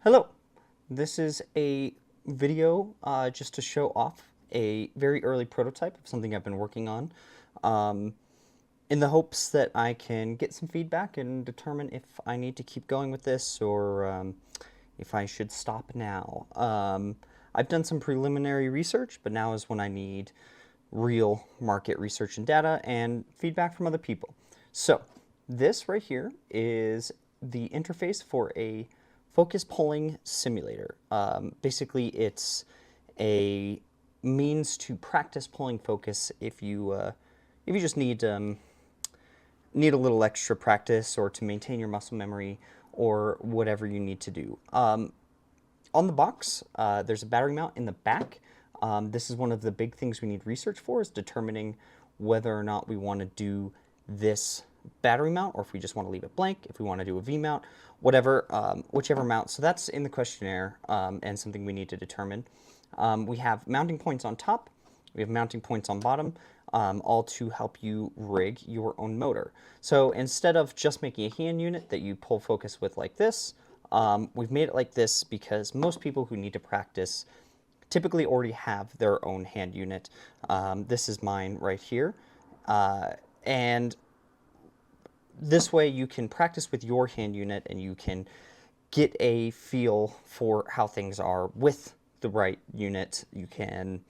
Hello, this is a video just to show off a very early prototype of something I've been working on um, in the hopes that I can get some feedback and determine if I need to keep going with this or if I should stop now. I've done some preliminary research, but now is when I need real market research and data and feedback from other people. So this right here is the interface for a focus pulling simulator. Basically, it's a means to practice pulling focus if you just need a little extra practice or to maintain your muscle memory or whatever you need to do. On the box, there's a battery mount in the back. This is one of the big things we need research for, is determining whether or not we want to do this battery mount or if we just want to leave it blank, if we want to do a V mount, whatever, whichever mount. So that's in the questionnaire and something we need to determine. We have mounting points on top, we have mounting points on bottom, all to help you rig your own motor. So instead of just making a hand unit that you pull focus with like this, we've made it like this because most people who need to practice typically already have their own hand unit. This is mine right here. And this way you can practice with your hand unit and you can get a feel for how things are with the right unit. You can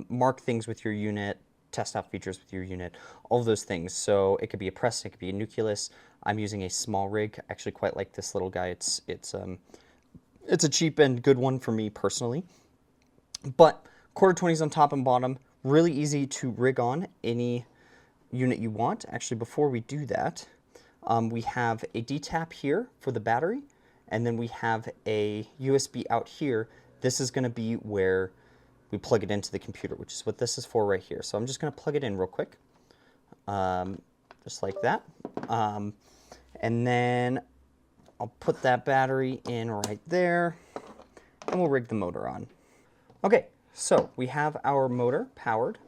mark things with your unit, test out features with your unit, all of those things. So it could be a press, it could be a nucleus. I'm using a small rig. I actually quite like this little guy. It's a cheap and good one for me personally. But quarter 20s on top and bottom, really easy to rig on any unit you want. Actually, before we do that, we have a D-tap here for the battery, and then we have a USB out here. This is going to be where we plug it into the computer, which is what this is for right here. So I'm just going to plug it in real quick, just like that. And then I'll put that battery in right there, and we'll rig the motor on. Okay, so we have our motor powered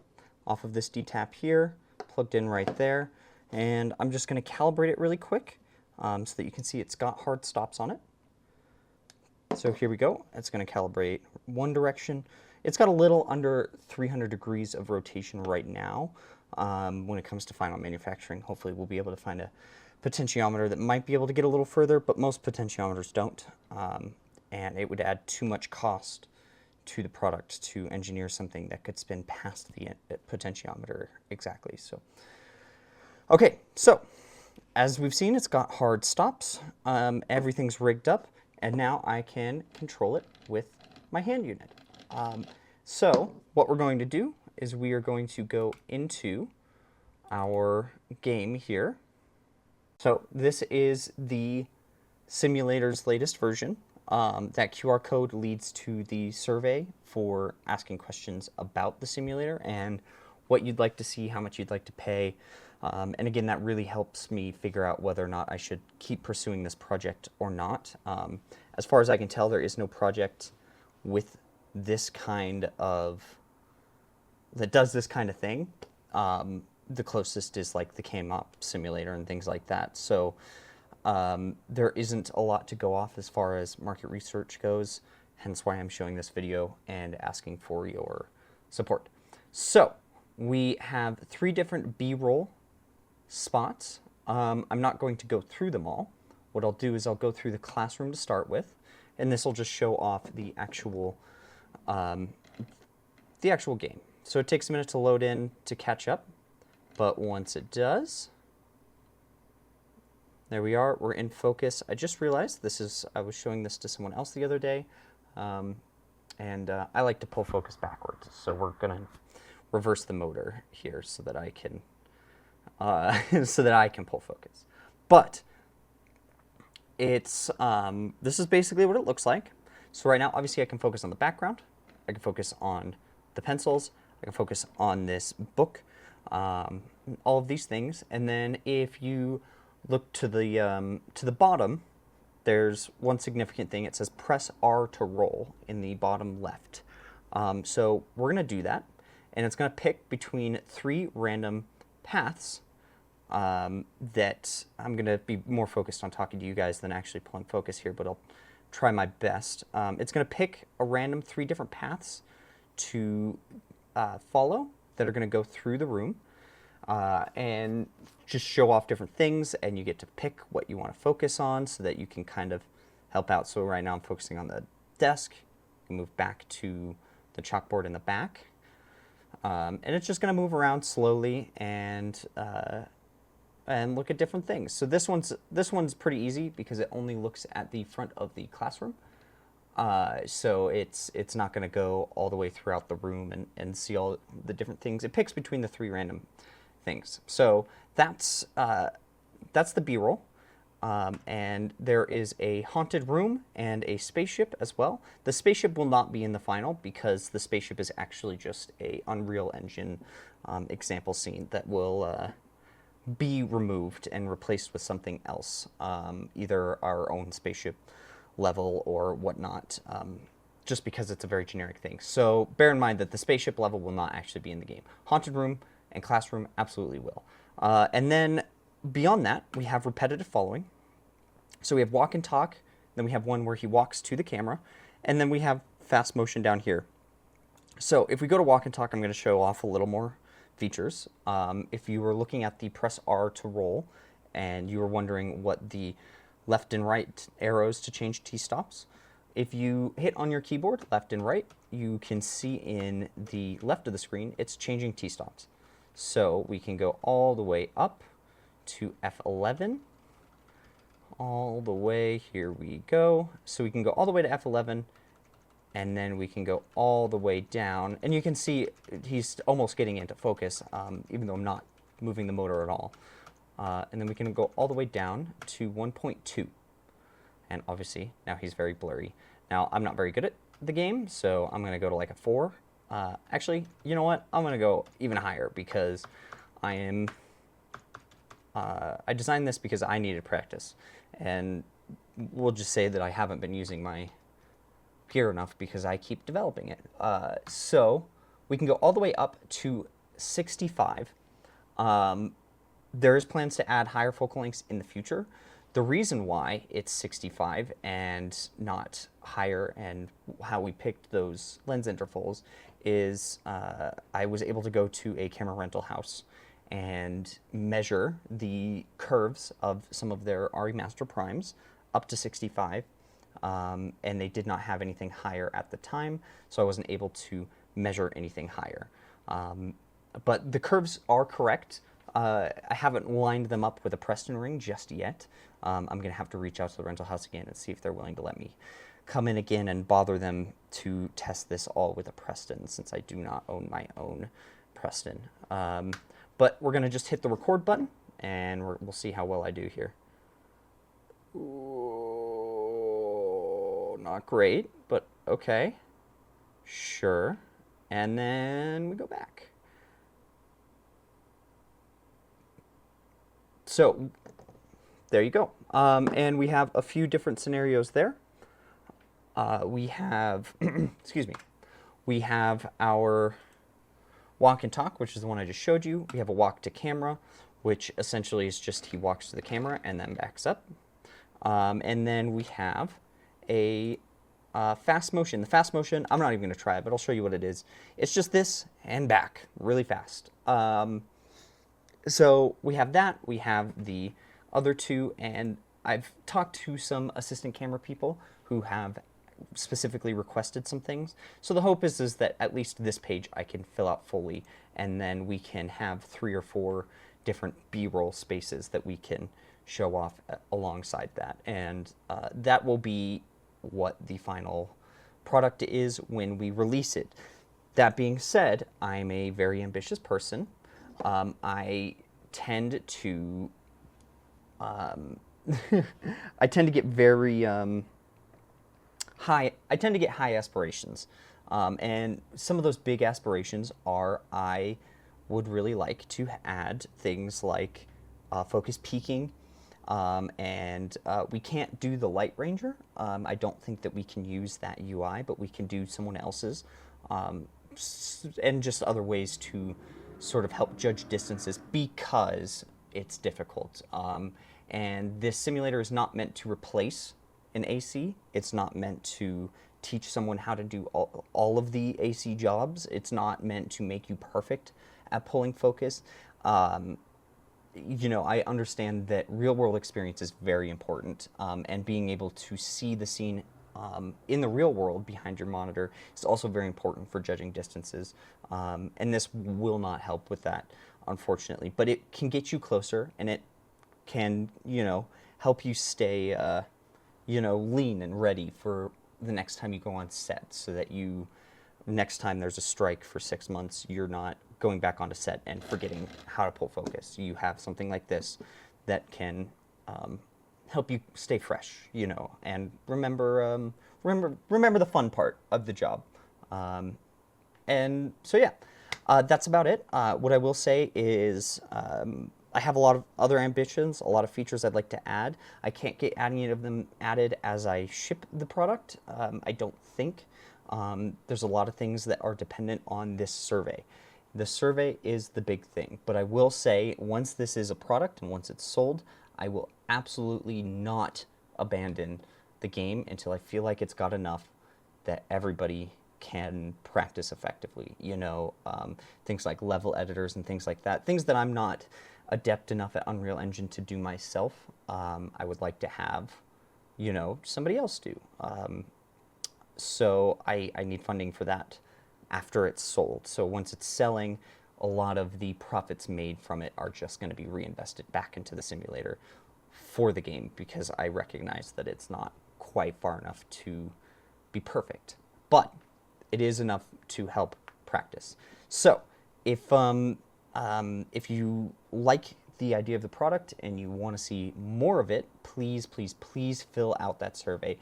off of this D-tap here, plugged in right there, and I'm just going to calibrate it really quick so that you can see it's got hard stops on it. So here we go. It's going to calibrate one direction. It's got a little under 300 degrees of rotation right now. When it comes to final manufacturing, hopefully we'll be able to find a potentiometer that might be able to get a little further, but most potentiometers don't, and it would add too much cost to the product to engineer something that could spin past the potentiometer exactly. So, okay, so as we've seen, it's got hard stops. Everything's rigged up, and now I can control it with my hand unit. So what we're going to do is we are going to go into our game here. So this is the simulator's latest version. That QR code leads to the survey for asking questions about the simulator and what you'd like to see, how much you'd like to pay. And again, that really helps me figure out whether or not I should keep pursuing this project or not. As far as I can tell, there is no project with this kind of, that does this kind of thing. The closest is like the Cam-Op simulator and things like that. So there isn't a lot to go off as far as market research goes, hence why I'm showing this video and asking for your support. So we have 3 different B-roll spots. I'm not going to go through them all. What I'll do is I'll go through the classroom to start with, and this will just show off the actual game. So it takes a minute to load in to catch up, but once it does, there we are, we're in focus. I just realized I was showing this to someone else the other day, and I like to pull focus backwards. So we're gonna reverse the motor here so that I can, pull focus. But it's, this is basically what it looks like. So right now, obviously I can focus on the background, I can focus on the pencils, I can focus on this book, all of these things. And then if you look to the bottom, there's one significant thing. It says press R to roll in the bottom left. So we're going to do that, and it's going to pick between 3 random paths that I'm going to be more focused on talking to you guys than actually pulling focus here, but I'll try my best. It's going to pick a random 3 different paths to follow that are going to go through the room and just show off different things, and you get to pick what you want to focus on so that you can kind of help out. So right now I'm focusing on the desk. Move back to the chalkboard in the back. And it's just going to move around slowly and look at different things. So this one's pretty easy because it only looks at the front of the classroom. So it's not going to go all the way throughout the room and see all the different things. It picks between the 3 random things. So that's the B-roll. And there is a haunted room and a spaceship as well. The spaceship will not be in the final because the spaceship is actually just a Unreal Engine example scene that will be removed and replaced with something else, either our own spaceship level or whatnot, just because it's a very generic thing. So bear in mind that the spaceship level will not actually be in the game. Haunted room and classroom absolutely will. And then beyond that, we have repetitive following. So we have walk and talk, then we have one where he walks to the camera, and then we have fast motion down here. So if we go to walk and talk, I'm going to show off a little more features. If you were looking at the press R to roll, and you were wondering what the left and right arrows to change T-stops, if you hit on your keyboard, left and right, you can see in the left of the screen, it's changing T-stops. So we can go all the way up to F11, all the way, here we go. So we can go all the way to F11, and then we can go all the way down. And you can see he's almost getting into focus, even though I'm not moving the motor at all. And then we can go all the way down to 1.2. And obviously, now he's very blurry. Now, I'm not very good at the game, so I'm going to go to like a 4. Actually, you know what? I'm going to go even higher because I designed this because I needed practice. And we'll just say that I haven't been using my gear enough because I keep developing it. So we can go all the way up to 65. There's plans to add higher focal lengths in the future. The reason why it's 65 and not higher, and how we picked those lens intervals, is I was able to go to a camera rental house and measure the curves of some of their RE Master Primes up to 65, and they did not have anything higher at the time, so I wasn't able to measure anything higher. But the curves are correct. I haven't lined them up with a Preston ring just yet. I'm going to have to reach out to the rental house again and see if they're willing to let me come in again and bother them to test this all with a Preston, since I do not own my own Preston. But we're going to just hit the record button, and we'll see how well I do here. Ooh, not great, but okay. Sure. And then we go back. So there you go. And we have a few different scenarios there. We have, excuse me, we have our walk and talk, which is the one I just showed you. We have a walk to camera, which essentially is just he walks to the camera and then backs up. And then we have a fast motion. The fast motion, I'm not even going to try it, but I'll show you what it is. It's just this and back really fast. So we have that. We have the other two, and I've talked to some assistant camera people who have specifically requested some things. So the hope is that at least this page I can fill out fully, and then we can have 3 or 4 different B-roll spaces that we can show off alongside that. And that will be what the final product is when we release it. That being said, I'm a very ambitious person. I tend to I tend to get very high. I tend to get high aspirations, and some of those big aspirations are I would really like to add things like focus peaking, and we can't do the Light Ranger. I don't think that we can use that UI, but we can do someone else's, and just other ways to sort of help judge distances because it's difficult. And this simulator is not meant to replace an AC. It's not meant to teach someone how to do all of the AC jobs. It's not meant to make you perfect at pulling focus. You know, I understand that real world experience is very important, and being able to see the scene in the real world behind your monitor is also very important for judging distances. And this will not help with that, unfortunately, but it can get you closer, and it can, you know, help you stay, you know, lean and ready for the next time you go on set, so that you, next time there's a strike for 6 months, you're not going back onto set and forgetting how to pull focus. You have something like this that can help you stay fresh, you know, and remember the fun part of the job. And so yeah, that's about it. What I will say is I have a lot of other ambitions, a lot of features I'd like to add. I can't get any of them added as I ship the product, I don't think. There's a lot of things that are dependent on this survey. The survey is the big thing, but I will say once this is a product and once it's sold, I will absolutely not abandon the game until I feel like it's got enough that everybody can practice effectively. You know, things like level editors and things like that, things that I'm not adept enough at Unreal Engine to do myself. I would like to have, you know, somebody else do. So I need funding for that after it's sold. So once it's selling, a lot of the profits made from it are just going to be reinvested back into the simulator for the game, because I recognize that it's not quite far enough to be perfect, but it is enough to help practice. So if you like the idea of the product and you want to see more of it, please, please, please fill out that survey.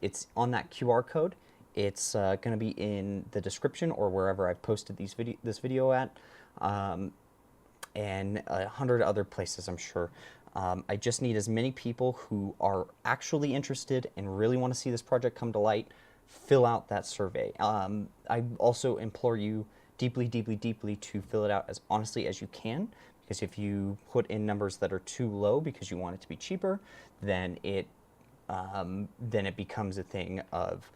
It's on that QR code. It's going to be in the description or wherever I've posted this video at, and 100 other places, I'm sure. I just need as many people who are actually interested and really want to see this project come to light. Fill out that survey. I also implore you deeply, deeply, deeply to fill it out as honestly as you can, because if you put in numbers that are too low because you want it to be cheaper, then it becomes a thing of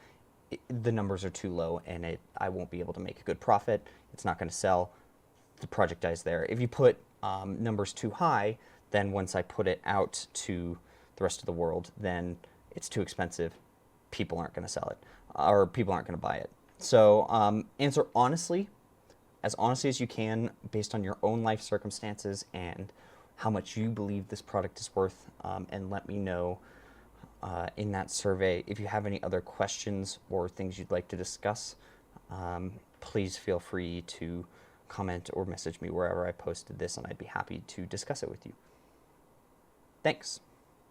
the numbers are too low and I won't be able to make a good profit. It's not going to sell. The project dies there. If you put numbers too high, then once I put it out to the rest of the world, then it's too expensive. People aren't going to sell it, or people aren't going to buy it. So answer honestly as you can, based on your own life circumstances and how much you believe this product is worth, and let me know in that survey. If you have any other questions or things you'd like to discuss, please feel free to comment or message me wherever I posted this, and I'd be happy to discuss it with you. Thanks.